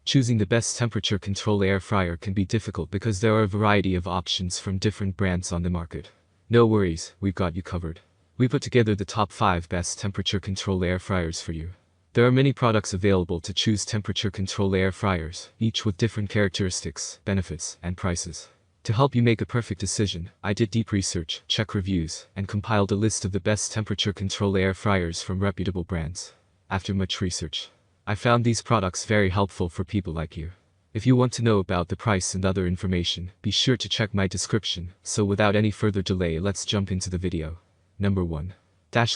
Choosing the best temperature control air fryer can be difficult because there are a variety of options from different brands on the market. No worries, we've got you covered. We put together the top 5 best temperature control air fryers for you. There are many products available to choose temperature control air fryers, each with different characteristics, benefits, and prices. To help you make a perfect decision, I did deep research, checked reviews, and compiled a list of the best temperature control air fryers from reputable brands. After much research, I found these products very helpful for people like you. If you want to know about the price and other information, be sure to check my description. So without any further delay, let's jump into the video. Number 1.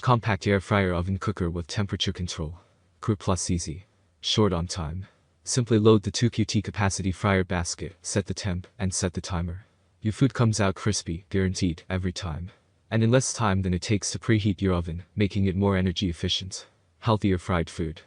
Compact Air Fryer Oven Cooker with Temperature Control. Quick plus easy. Short on time. Simply load the 2QT capacity fryer basket, set the temp, and set the timer. Your food comes out crispy, guaranteed, every time. And in less time than it takes to preheat your oven, making it more energy efficient. Healthier fried food.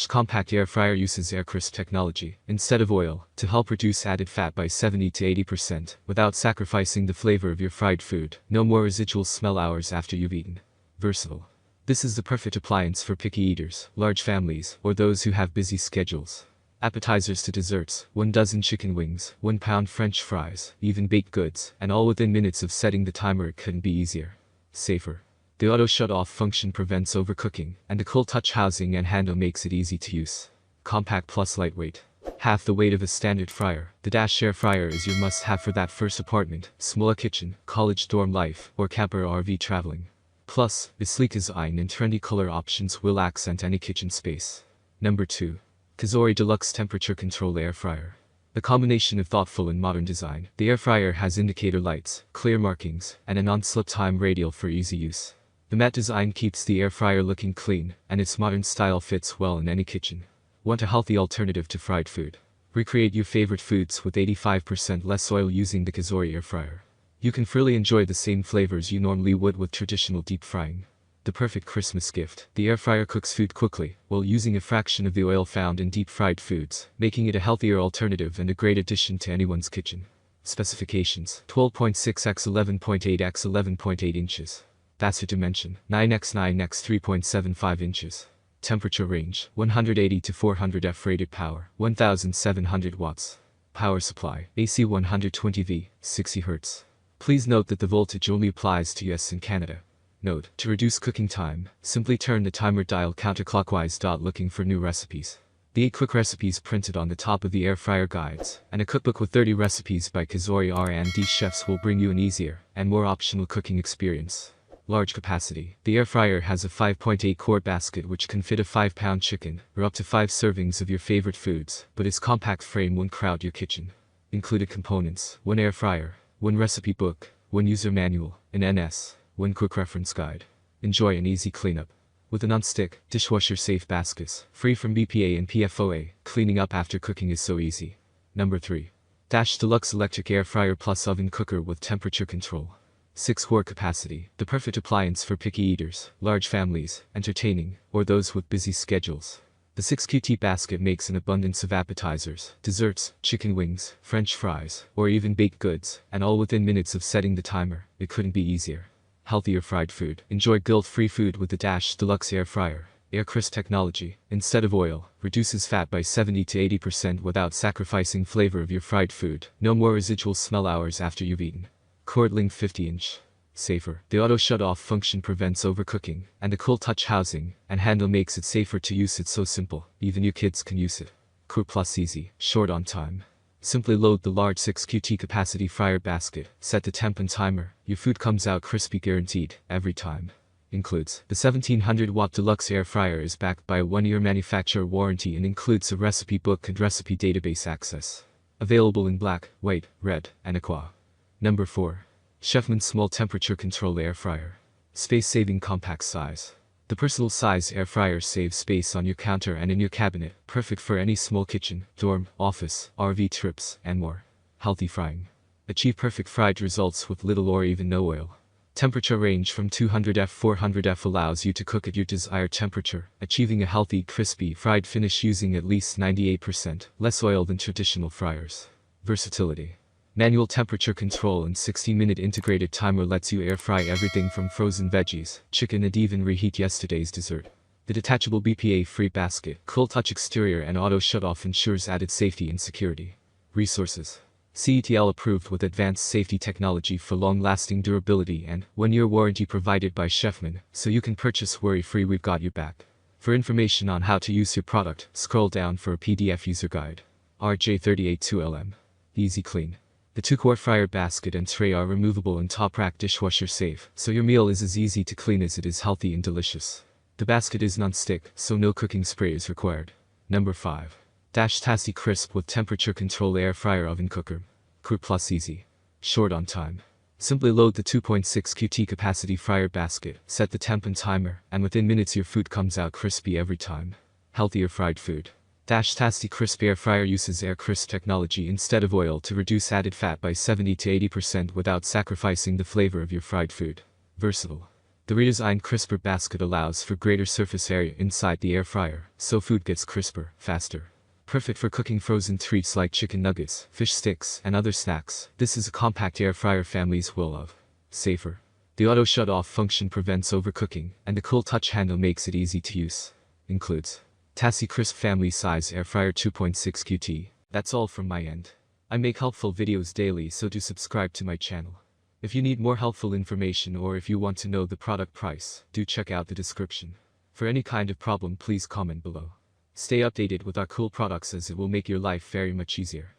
Compact Air Fryer uses Aircrisp technology, instead of oil, to help reduce added fat by 70 to 80%, without sacrificing the flavor of your fried food. No more residual smell hours after you've eaten. Versatile. This is the perfect appliance for picky eaters, large families, or those who have busy schedules. Appetizers to desserts, 1 dozen chicken wings, 1 pound French fries, even baked goods, and all within minutes of setting the timer. It couldn't be easier. Safer. The auto shut-off function prevents overcooking, and the cool touch housing and handle makes it easy to use. Compact plus lightweight. Half the weight of a standard fryer, the Air Fryer is your must-have for that first apartment, small kitchen, college dorm life, or camper RV traveling. Plus, the sleek design and trendy color options will accent any kitchen space. Number 2. COSORI Deluxe Temperature Control Air Fryer. The combination of thoughtful and modern design, the air fryer has indicator lights, clear markings, and a non-slip time radial for easy use. The matte design keeps the air fryer looking clean, and its modern style fits well in any kitchen. Want a healthy alternative to fried food? Recreate your favorite foods with 85% less oil using the COSORI air fryer. You can freely enjoy the same flavors you normally would with traditional deep frying. The perfect Christmas gift. The air fryer cooks food quickly, while using a fraction of the oil found in deep fried foods, making it a healthier alternative and a great addition to anyone's kitchen. Specifications: 12.6 x 11.8 x 11.8 inches. That's the dimension, 9x9 x 3.75 inches. Temperature range, 180 to 400 F. Rated power, 1700 watts. Power supply, AC 120V, 60 Hz. Please note that the voltage only applies to US and Canada. Note: to reduce cooking time, simply turn the timer dial counterclockwise. Looking for new recipes. The 8 quick recipes printed on the top of the air fryer guides, and a cookbook with 30 recipes by COSORI R&D chefs will bring you an easier and more optional cooking experience. Large capacity. The air fryer has a 5.8 quart basket which can fit a 5-pound chicken, or up to 5 servings of your favorite foods, but its compact frame won't crowd your kitchen. Included components: 1 air fryer, 1 recipe book, 1 user manual, an NS, 1 quick reference guide. Enjoy an easy cleanup. With a non-stick, dishwasher-safe baskets, free from BPA and PFOA, cleaning up after cooking is so easy. Number 3. Deluxe Electric Air Fryer Plus Oven Cooker with Temperature Control. 6 quart capacity, the perfect appliance for picky eaters, large families, entertaining, or those with busy schedules. The 6QT basket makes an abundance of appetizers, desserts, chicken wings, French fries, or even baked goods, and all within minutes of setting the timer. It couldn't be easier. Healthier fried food. Enjoy guilt-free food with the Deluxe Air Fryer. Aircrisp technology, instead of oil, reduces fat by 70 to 80% without sacrificing flavor of your fried food. No more residual smell hours after you've eaten. Cord length 50-inch. Safer. The auto shut-off function prevents overcooking, and the cool touch housing and handle makes it safer to use. It's so simple, even your kids can use it. Quick plus easy. Short on time. Simply load the large 6QT capacity fryer basket, set the temp and timer. Your food comes out crispy, guaranteed, every time. Includes: the 1700-watt Deluxe Air Fryer is backed by a 1-year manufacturer warranty and includes a recipe book and recipe database access. Available in black, white, red, and aqua. Number 4. CHEFMAN Small Temperature Control Air Fryer. Space-saving compact size. The personal size air fryer saves space on your counter and in your cabinet, perfect for any small kitchen, dorm, office, RV trips, and more. Healthy frying. Achieve perfect fried results with little or even no oil. Temperature range from 200 F 400 F allows you to cook at your desired temperature, achieving a healthy, crispy, fried finish using at least 98% less oil than traditional fryers. Versatility. Manual temperature control and 16-minute integrated timer lets you air fry everything from frozen veggies, chicken, and even reheat yesterday's dessert. The detachable BPA-free basket, cool touch exterior and auto shut-off ensures added safety and security. Resources. CETL approved with advanced safety technology for long-lasting durability and 1-year warranty provided by CHEFMAN, so you can purchase worry-free. We've got your back. For information on how to use your product, scroll down for a PDF user guide. RJ382LM. Easy clean. The 2-quart fryer basket and tray are removable and top rack dishwasher safe, so your meal is as easy to clean as it is healthy and delicious. The basket is non-stick, so no cooking spray is required. Number 5. Tasti-Crisp with temperature control air fryer oven cooker. Quick plus easy. Short on time. Simply load the 2.6 QT capacity fryer basket, set the temp and timer, and within minutes your food comes out crispy every time. Healthier fried food. Tasti-Crisp air fryer uses air crisp technology instead of oil to reduce added fat by 70 to 80% without sacrificing the flavor of your fried food. Versatile. The redesigned crisper basket allows for greater surface area inside the air fryer, so food gets crisper, faster. Perfect for cooking frozen treats like chicken nuggets, fish sticks, and other snacks. This is a compact air fryer families will love. Safer. The auto shut-off function prevents overcooking, and the cool touch handle makes it easy to use. Includes Tasti-Crisp family size air fryer 2.6 QT. That's all from my end. I make helpful videos daily, so do subscribe to my channel. If you need more helpful information or if you want to know the product price, do check out the description. For any kind of problem, please comment below. Stay updated with our cool products as it will make your life very much easier.